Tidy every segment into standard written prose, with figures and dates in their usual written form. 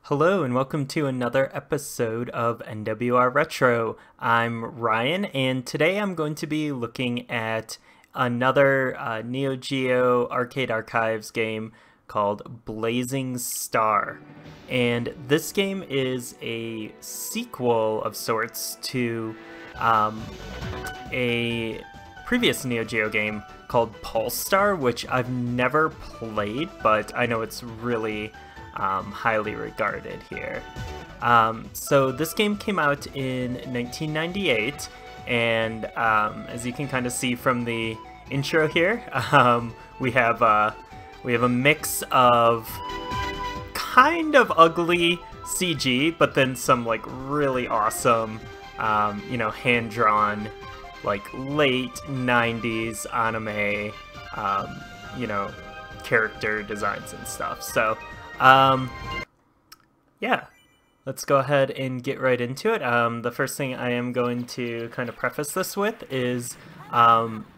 Hello and welcome to another episode of NWR Retro. I'm Ryan and today I'm going to be looking at another NEOGEO Arcade Archives game called Blazing Star. And this game is a sequel of sorts to a previous NEOGEO game called Pulse Star, which I've never played, but I know it's really highly regarded here. So this game came out in 1998, and as you can kind of see from the intro here, we have a mix of kind of ugly CG, but then some like really awesome, hand-drawn, like late 90s anime, character designs and stuff. So yeah, let's go ahead and get right into it. The first thing I am going to kind of preface this with is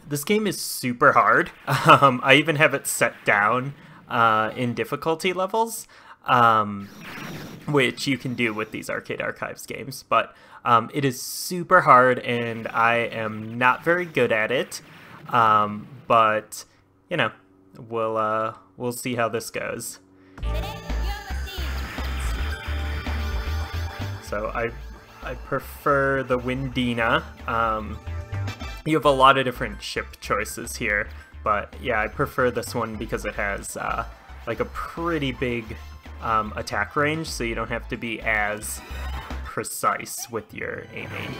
this game is super hard. I even have it set down in difficulty levels, which you can do with these Arcade Archives games, but it is super hard and I am not very good at it, but you know, we'll see how this goes. So I prefer the Windina. You have a lot of different ship choices here, but yeah, I prefer this one because it has like a pretty big attack range, so you don't have to be as precise with your aiming.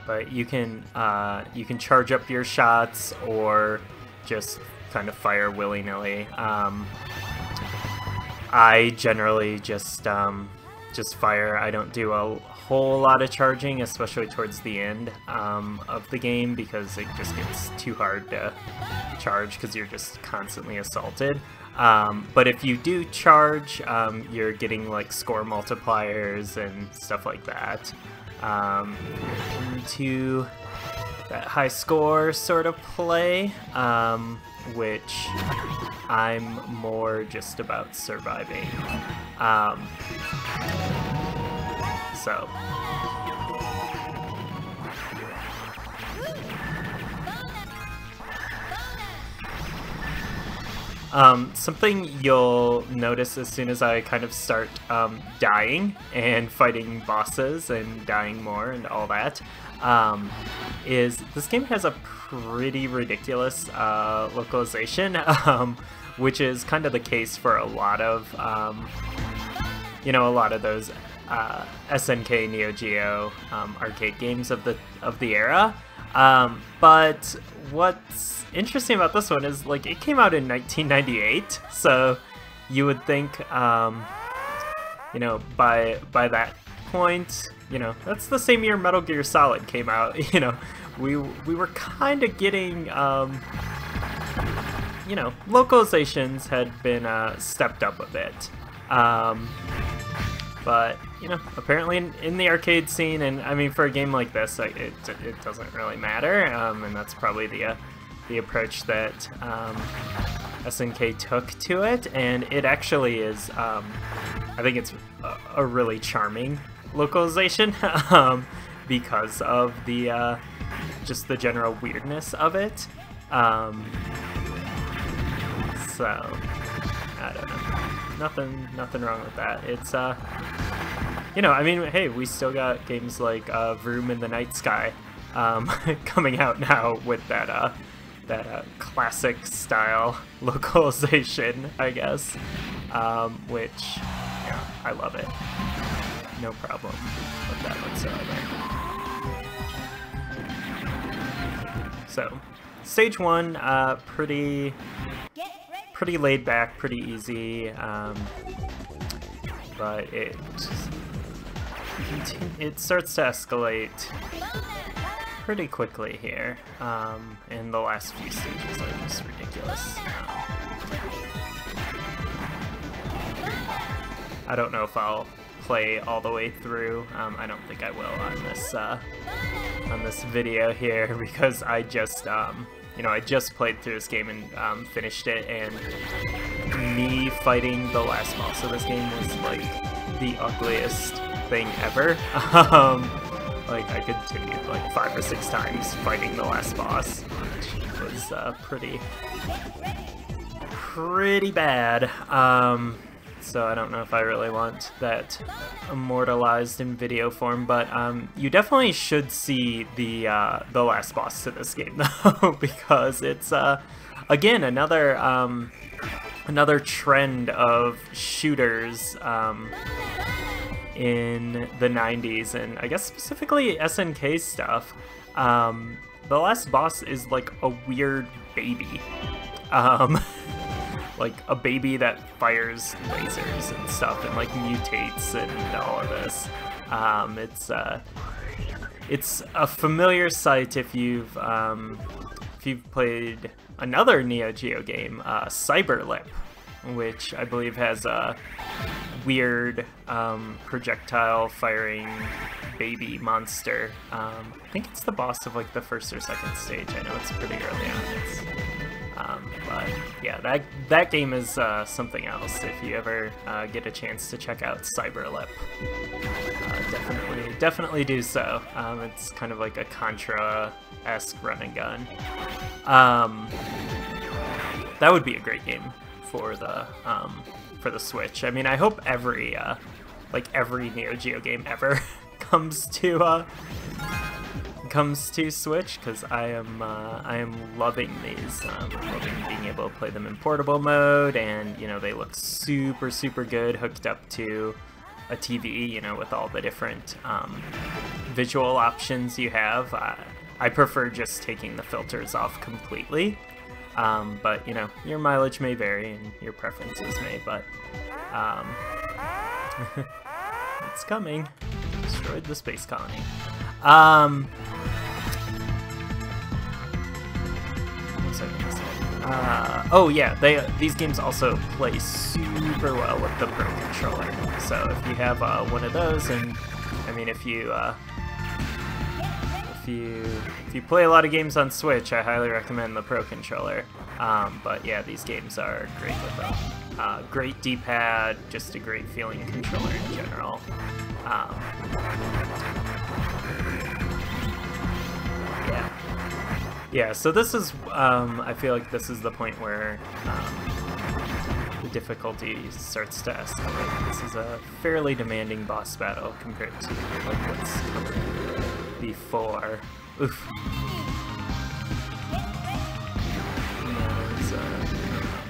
But you can charge up your shots or just kind of fire willy-nilly. I generally just fire. I don't do a whole lot of charging, especially towards the end of the game, because it just gets too hard to charge because you're just constantly assaulted. But if you do charge, you're getting like score multipliers and stuff like that. Into that high score sort of play, which I'm more just about surviving. So something you'll notice as soon as I kind of start dying and fighting bosses and dying more and all that, is this game has a pretty ridiculous localization, which is kind of the case for a lot of, a lot of those SNK NeoGeo arcade games of the era. But what's interesting about this one is, like, it came out in 1998, so you would think, by that point, that's the same year Metal Gear Solid came out. We were kind of getting, localizations had been stepped up a bit. But, apparently in the arcade scene, and I mean, for a game like this, it doesn't really matter, and that's probably the approach that SNK took to it, and it actually is, I think it's a really charming localization, because of the, just the general weirdness of it. So, I don't know. Nothing wrong with that. It's, I mean, hey, we still got games like Vroom in the Night Sky coming out now with that classic style localization, I guess, which, yeah, I love it. No problem with that whatsoever. So, stage one, pretty laid back, pretty easy, but it starts to escalate pretty quickly here, and the last few stages are just ridiculous. I don't know if I'll play all the way through. I don't think I will on on this video here because I just you know, I just played through this game and finished it, and me fighting the last boss of this game was like the ugliest thing ever. Like I continued like 5 or 6 times fighting the last boss, which was pretty bad. So I don't know if I really want that immortalized in video form, but you definitely should see the last boss to this game though, because it's again another trend of shooters in the 90s, and I guess specifically SNK stuff. The last boss is like a weird baby. Like a baby that fires lasers and stuff and like mutates and all of this. It's a familiar sight if you've played another NEOGEO game, Cyberlip, which I believe has a weird projectile firing baby monster. I think it's the boss of like the first or second stage. I know it's pretty early on. But yeah, that game is something else. If you ever get a chance to check out Cyberlip, definitely do so. It's kind of like a Contra-esque run and gun. That would be a great game for the Switch. I mean, I hope every NeoGeo game ever comes to Switch, because I am loving these. Loving being able to play them in portable mode, and you know, they look super good hooked up to a TV, you know, with all the different visual options you have. I prefer just taking the filters off completely, but you know, your mileage may vary and your preferences may, but it's coming. Destroyed the space colony. Oh yeah, these games also play super well with the Pro Controller. So if you have one of those, and I mean, if you play a lot of games on Switch, I highly recommend the Pro Controller. But yeah, these games are great with them. Great D-pad, just a great feeling controller in general. Yeah, so this is, I feel like this is the point where the difficulty starts to escalate. This is a fairly demanding boss battle compared to like what's coming before. Oof.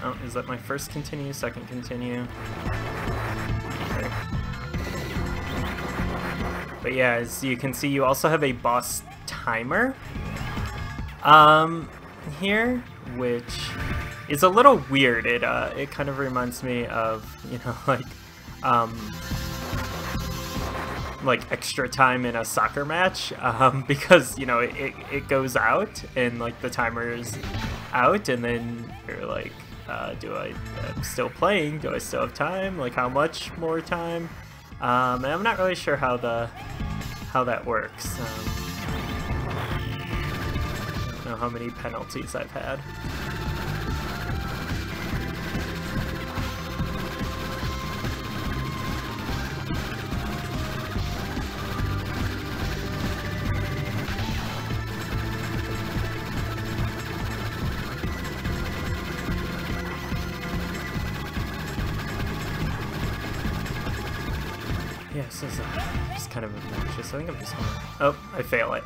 Oh, is that my first continue, second continue? Okay. But yeah, as you can see, you also have a boss timer here, which is a little weird. It kind of reminds me of, you know, like extra time in a soccer match, because, you know, it goes out and like the timer's out, and then you're like, I'm still playing, do I still have time, like how much more time? And I'm not really sure how that works. I don't know how many penalties I've had. Yes, this is just kind of obnoxious. I think I'm just gonna... Oh, I fail it.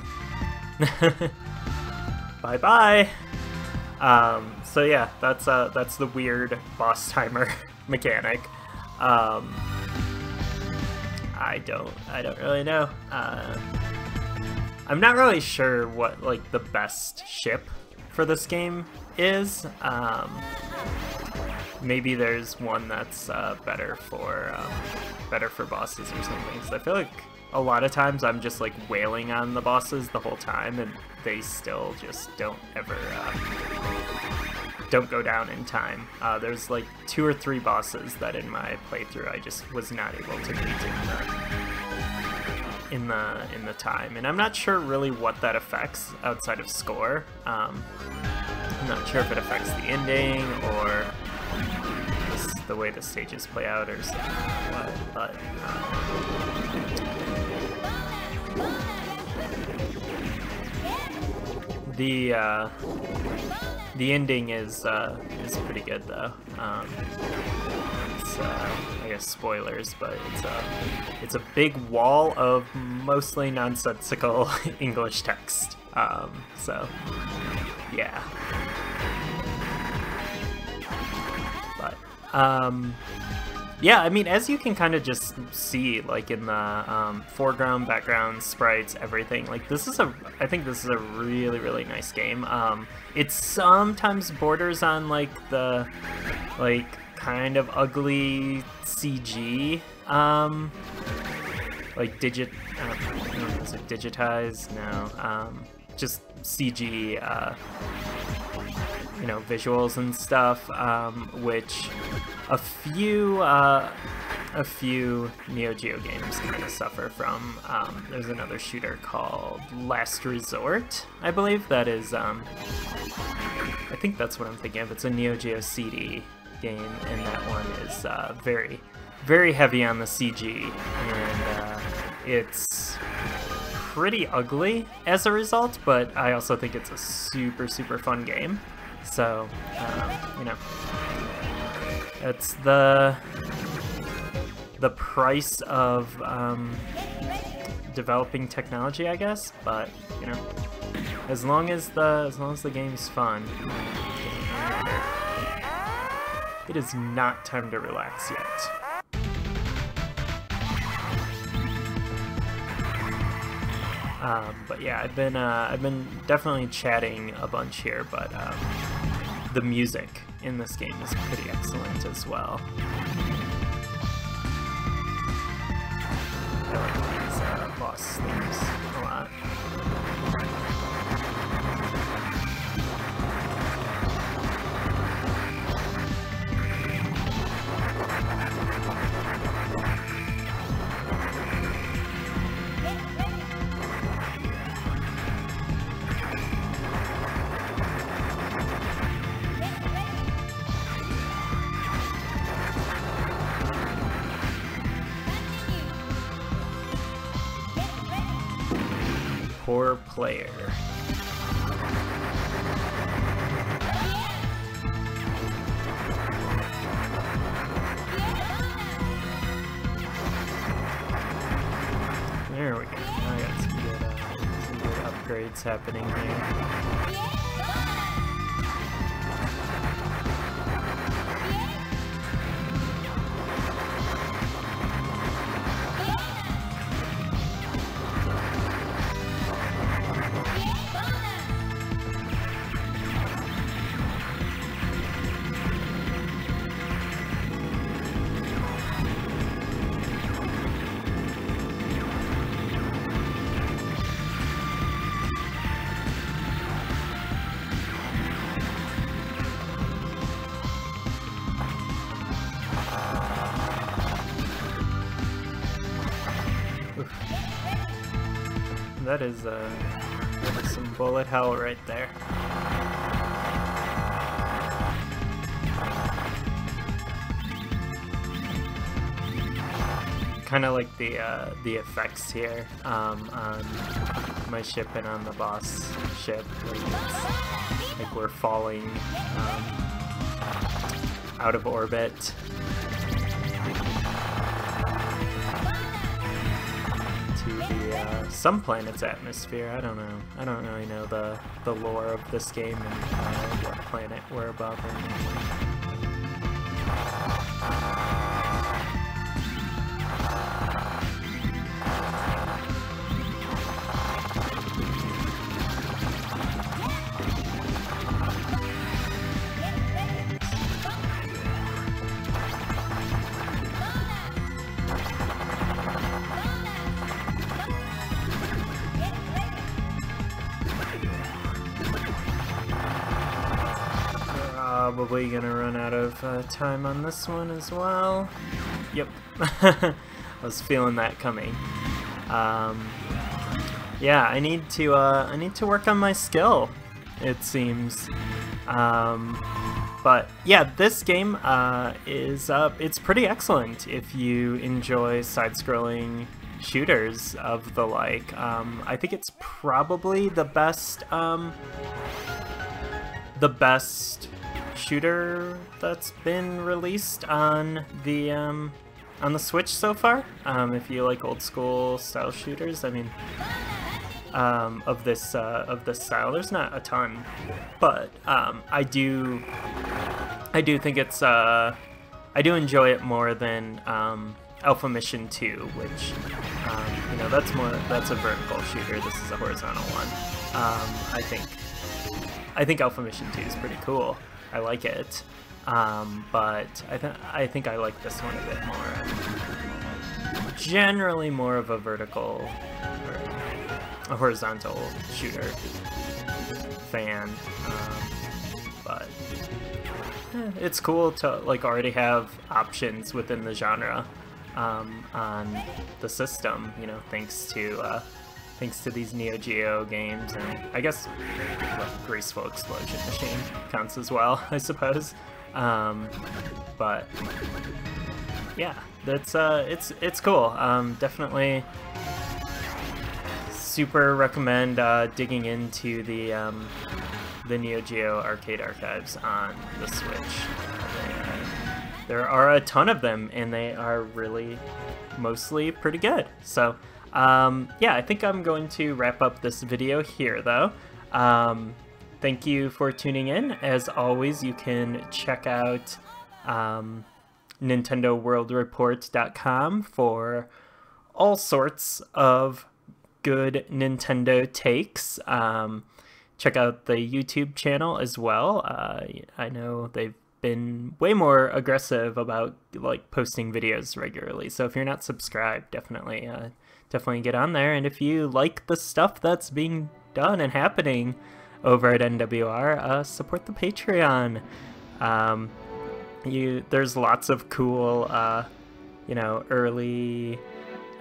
Bye-bye! So yeah, that's the weird boss timer mechanic. I don't really know. I'm not really sure what like the best ship for this game is. Maybe there's one that's better for bosses or something. So I feel like a lot of times I'm just like wailing on the bosses the whole time, and they still just don't ever don't go down in time. There's like 2 or 3 bosses that in my playthrough I just was not able to beat in the time, and I'm not sure really what that affects outside of score. I'm not sure if it affects the ending or the way the stages play out or something like that, but the ending is pretty good though. It's I guess spoilers, but it's a big wall of mostly nonsensical English text. So yeah. But yeah, I mean, as you can kind of just see, like in the foreground, background, sprites, everything, like I think this is a really, really nice game. It sometimes borders on like the, kind of ugly CG, like is it digitized? No, just CG, visuals and stuff, which a few NEOGEO games kind of suffer from. There's another shooter called Last Resort, I believe. That is, I think that's what I'm thinking of. It's a NEOGEO CD game, and that one is very, very heavy on the CG, and it's pretty ugly as a result, but I also think it's a super, super fun game. So, it's the price of developing technology, I guess. But as long as the game's fun, it is not time to relax yet. But yeah, I've been definitely chatting a bunch here, but the music in this game is pretty excellent as well. I like these boss themes a lot. Poor player. There we go. Now I got some good upgrades happening here. That is some bullet hell right there. Kind of like the effects here on my ship and on the boss ship. Like we're falling out of orbit. Some planet's atmosphere. I don't know. I don't really know the lore of this game and what planet we're above or anything. Probably gonna run out of time on this one as well. Yep. I was feeling that coming. Yeah, I need to work on my skill, it seems. But yeah, this game it's pretty excellent if you enjoy side-scrolling shooters of the like. I think it's probably the best shooter that's been released on the Switch so far. If you like old school style shooters, I mean, of this style, there's not a ton, but I do think it's I do enjoy it more than Alpha Mission 2, which you know, that's a vertical shooter. This is a horizontal one. I think Alpha Mission 2 is pretty cool. I like it, but I think I like this one a bit more. Generally, more of a vertical or a horizontal shooter fan, but it's cool to like already have options within the genre on the system. You know, thanks to these NEOGEO games, and I guess Graceful Explosion Machine counts as well, I suppose. But yeah, that's it's cool. Definitely super recommend digging into the NEOGEO arcade archives on the Switch. There are a ton of them, and they are really mostly pretty good. So yeah, I think I'm going to wrap up this video here, though. Thank you for tuning in. As always, you can check out NintendoWorldReport.com for all sorts of good Nintendo takes. Check out the YouTube channel as well. I know they've been way more aggressive about like posting videos regularly, so if you're not subscribed, definitely get on there. And if you like the stuff that's being done and happening over at NWR, support the Patreon. There's lots of cool you know, early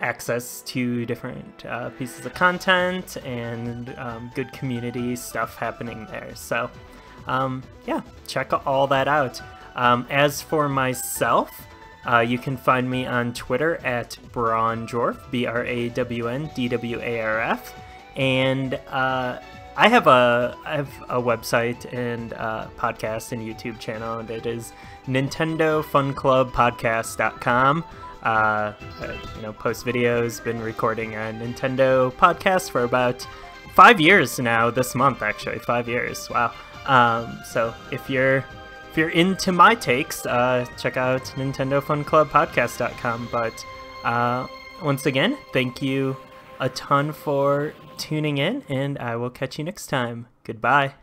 access to different pieces of content and good community stuff happening there. So yeah, check all that out. As for myself, you can find me on Twitter at Brawndwarf, BRAWNDWARF, and I have a website and podcast and YouTube channel, and it is NintendoFunClubPodcast.com. You know, post videos, been recording a Nintendo podcast for about 5 years now, this month actually, 5 years, wow. So if you're into my takes, check out NintendoFunClubPodcast.com. But once again, thank you a ton for tuning in, and I will catch you next time. Goodbye.